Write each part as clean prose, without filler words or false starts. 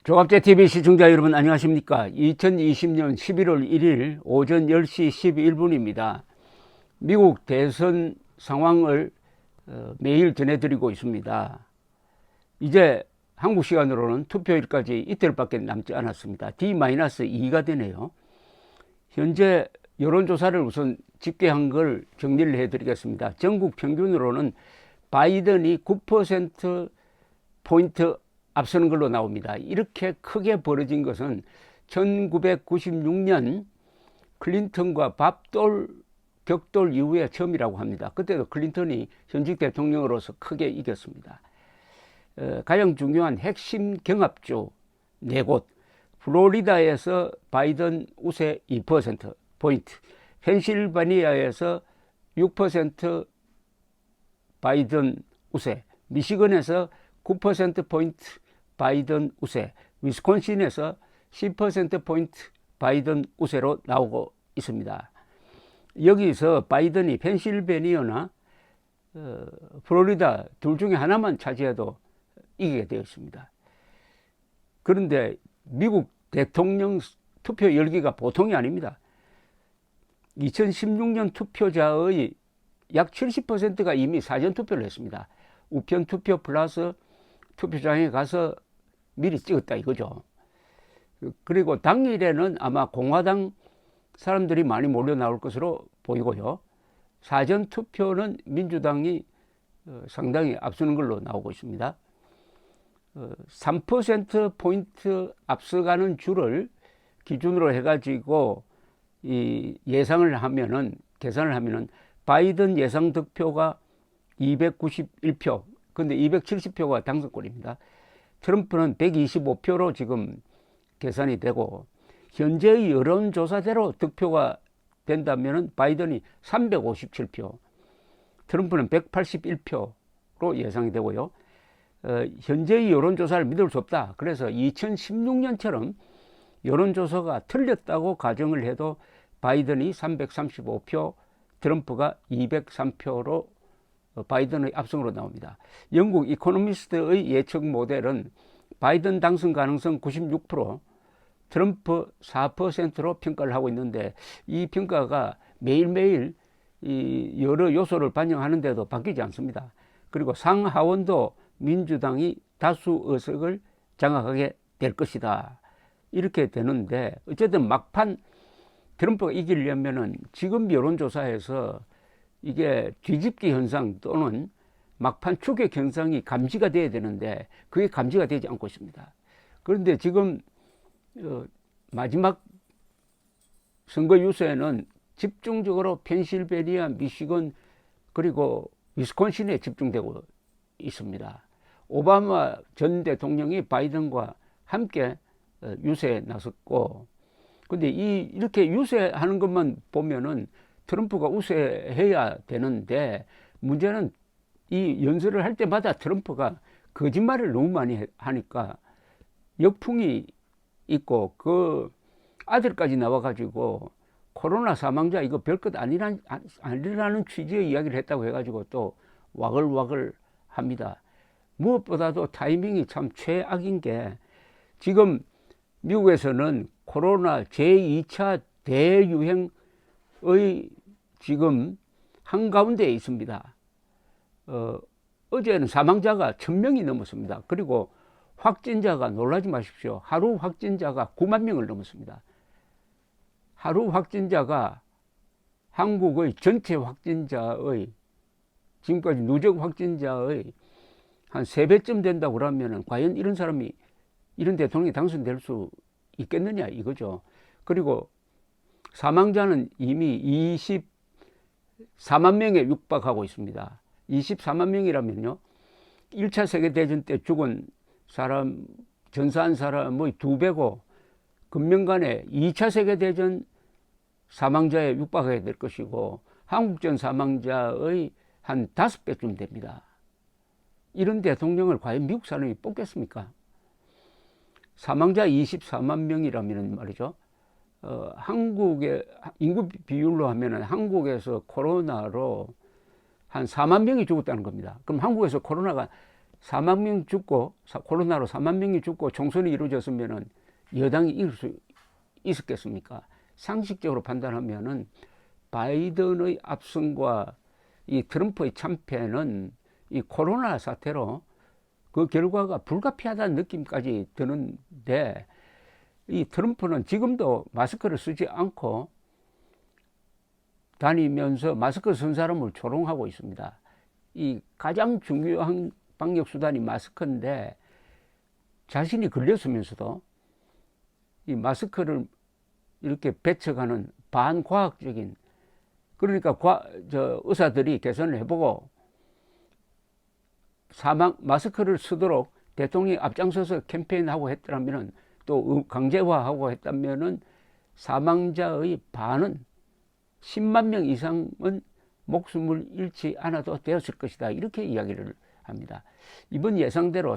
조갑제TV 시청자 여러분 안녕하십니까. 2020년 11월 1일 오전 10시 11분입니다. 미국 대선 상황을 매일 전해드리고 있습니다. 이제 한국 시간으로는 투표일까지 이틀밖에 남지 않았습니다. D-2가 되네요. 현재 여론조사를 우선 집계한 걸 정리를 해드리겠습니다. 전국 평균으로는 바이든이 9%포인트 앞서는 걸로 나옵니다. 이렇게 크게 벌어진 것은 1996년 클린턴과 밥돌 격돌 이후에 처음이라고 합니다. 그때도 클린턴이 현직 대통령으로서 크게 이겼습니다. 가장 중요한 핵심 경합주 4곳, 플로리다에서 바이든 우세 2%포인트, 펜실바니아에서 6% 바이든 우세, 미시건에서 9%포인트 바이든 우세, 위스콘신에서 10%포인트 바이든 우세로 나오고 있습니다. 여기서 바이든이 펜실베니아나 플로리다 둘 중에 하나만 차지해도 이기게 되어 있습니다. 그런데 미국 대통령 투표 열기가 보통이 아닙니다. 2016년 투표자의 약 70%가 이미 사전투표를 했습니다. 우편투표 플러스 투표장에 가서 미리 찍었다 이거죠. 그리고 당일에는 아마 공화당 사람들이 많이 몰려 나올 것으로 보이고요. 사전투표는 민주당이 상당히 앞서는 걸로 나오고 있습니다. 3%포인트 앞서가는 주를 기준으로 해가지고 이 예상을 하면은, 계산을 하면은 바이든 예상 득표가 291표, 근데 270표가 당선권입니다. 트럼프는 125표로 지금 계산이 되고, 현재의 여론조사대로 득표가 된다면 바이든이 357표, 트럼프는 181표로 예상이 되고요. 현재의 여론조사를 믿을 수 없다. 그래서 2016년처럼 여론조사가 틀렸다고 가정을 해도 바이든이 335표, 트럼프가 203표로 바이든의 압승으로 나옵니다. 영국 이코노미스트의 예측 모델은 바이든 당선 가능성 96%, 트럼프 4%로 평가를 하고 있는데, 이 평가가 매일매일 이 여러 요소를 반영하는데도 바뀌지 않습니다. 그리고 상하원도 민주당이 다수 의석을 장악하게 될 것이다, 이렇게 되는데, 어쨌든 막판 트럼프가 이기려면은 지금 여론조사에서 이게 뒤집기 현상 또는 막판 추격 현상이 감지가 돼야 되는데 그게 감지가 되지 않고 있습니다. 그런데 지금 마지막 선거 유세는 집중적으로 펜실베니아, 미시건 그리고 위스콘신에 집중되고 있습니다. 오바마 전 대통령이 바이든과 함께 유세에 나섰고, 근데 이렇게 유세하는 것만 보면은 트럼프가 우세해야 되는데, 문제는 이 연설을 할 때마다 트럼프가 거짓말을 너무 많이 하니까 역풍이 있고, 그 아들까지 나와가지고 코로나 사망자 이거 별것 아니라는 취지의 이야기를 했다고 해가지고 또 와글와글 합니다. 무엇보다도 타이밍이 참 최악인 게, 지금 미국에서는 코로나 제2차 대유행의 지금 한가운데에 있습니다. 어제는 사망자가 1000명이 넘었습니다. 그리고 확진자가, 놀라지 마십시오, 하루 확진자가 9만 명을 넘었습니다. 하루 확진자가 한국의 전체 확진자의, 지금까지 누적 확진자의 한 3배쯤 된다고 그러면은 과연 이런 사람이, 이런 대통령이 당선될 수 있겠느냐 이거죠. 그리고 사망자는 이미 24만 명에 육박하고 있습니다. 24만 명이라면요, 1차 세계대전 때 죽은 사람, 전사한 사람의 2배고, 금년간에 2차 세계대전 사망자에 육박하게 될 것이고, 한국전 사망자의 한 5배쯤 됩니다. 이런 대통령을 과연 미국 사람이 뽑겠습니까? 사망자 24만 명이라면 말이죠, 한국의 인구 비율로 하면은 한국에서 코로나로 한 4만 명이 죽었다는 겁니다. 그럼 한국에서 코로나가 4만 명 죽고 코로나로 4만 명이 죽고 총선이 이루어졌으면은 여당이 이길 수 있었겠습니까? 상식적으로 판단하면은 바이든의 압승과 이 트럼프의 참패는 이 코로나 사태로 그 결과가 불가피하다는 느낌까지 드는데, 이 트럼프는 지금도 마스크를 쓰지 않고 다니면서 마스크 쓴 사람을 조롱하고 있습니다. 이 가장 중요한 방역 수단이 마스크인데 자신이 걸렸으면서도 이 마스크를 이렇게 배척하는 반과학적인, 그러니까 의사들이 개선을 해보고 마스크를 쓰도록 대통령이 앞장서서 캠페인하고 했더라면은, 또 강제화하고 했다면은 사망자의 반은 10만 명 이상은 목숨을 잃지 않아도 되었을 것이다, 이렇게 이야기를 합니다. 이번 예상대로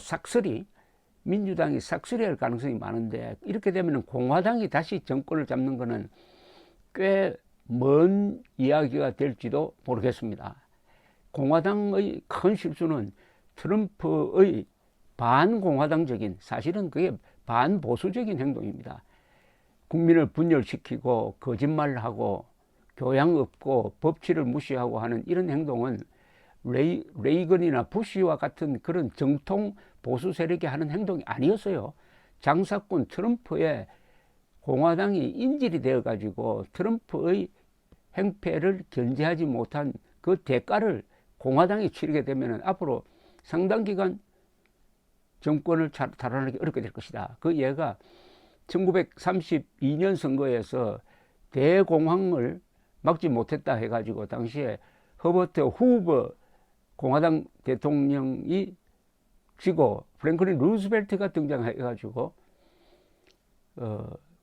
민주당이 삭슬이할 가능성이 많은데, 이렇게 되면 공화당이 다시 정권을 잡는 것은 꽤 먼 이야기가 될지도 모르겠습니다. 공화당의 큰 실수는 트럼프의 반공화당적인, 사실은 그게 반보수적인 행동입니다. 국민을 분열시키고 거짓말하고 교양 없고 법치를 무시하고 하는 이런 행동은 레이건이나 부시와 같은 그런 정통 보수 세력이 하는 행동이 아니었어요. 장사꾼 트럼프의 공화당이 인질이 되어가지고 트럼프의 행패를 견제하지 못한 그 대가를 공화당이 치르게 되면 앞으로 상당 기간 정권을 달아나기 어렵게 될 것이다. 그 예가 1932년 선거에서 대공황을 막지 못했다 해가지고 당시에 허버트 후버 공화당 대통령이 지고 프랭클린 루즈벨트가 등장해가지고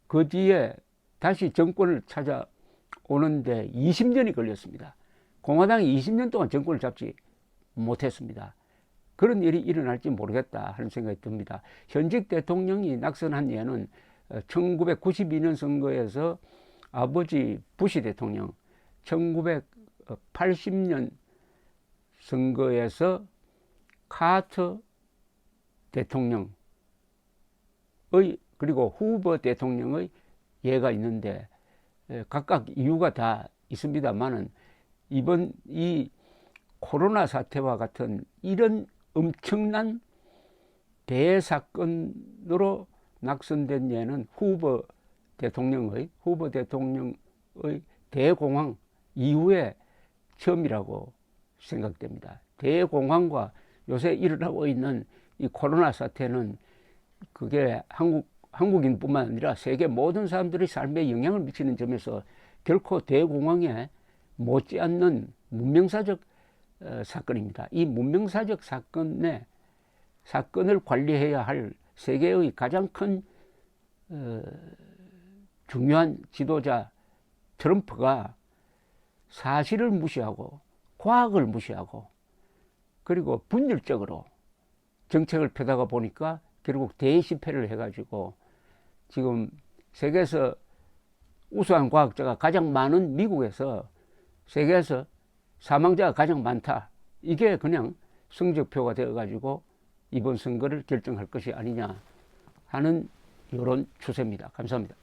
그 뒤에 다시 정권을 찾아오는데 20년이 걸렸습니다. 공화당이 20년 동안 정권을 잡지 못했습니다. 그런 일이 일어날지 모르겠다 하는 생각이 듭니다. 현직 대통령이 낙선한 예는 1992년 선거에서 아버지 부시 대통령, 1980년 선거에서 카터 대통령의, 그리고 후보 대통령의 예가 있는데, 각각 이유가 다 있습니다만은 이번 이 코로나 사태와 같은 이런 엄청난 대사건으로 낙선된 예는 후보 대통령의 대공황 이후에 처음이라고 생각됩니다. 대공황과 요새 일어나고 있는 이 코로나 사태는 그게 한국인뿐만 아니라 세계 모든 사람들의 삶에 영향을 미치는 점에서 결코 대공황에 못지않는 문명사적 사건입니다. 이 문명사적 사건을 관리해야 할 세계의 가장 큰 중요한 지도자 트럼프가 사실을 무시하고 과학을 무시하고 그리고 분열적으로 정책을 펴다가 보니까 결국 대실패를 해가지고 지금 세계에서 우수한 과학자가 가장 많은 미국에서 세계에서 사망자가 가장 많다. 이게 그냥 성적표가 되어가지고 이번 선거를 결정할 것이 아니냐 하는 이런 추세입니다. 감사합니다.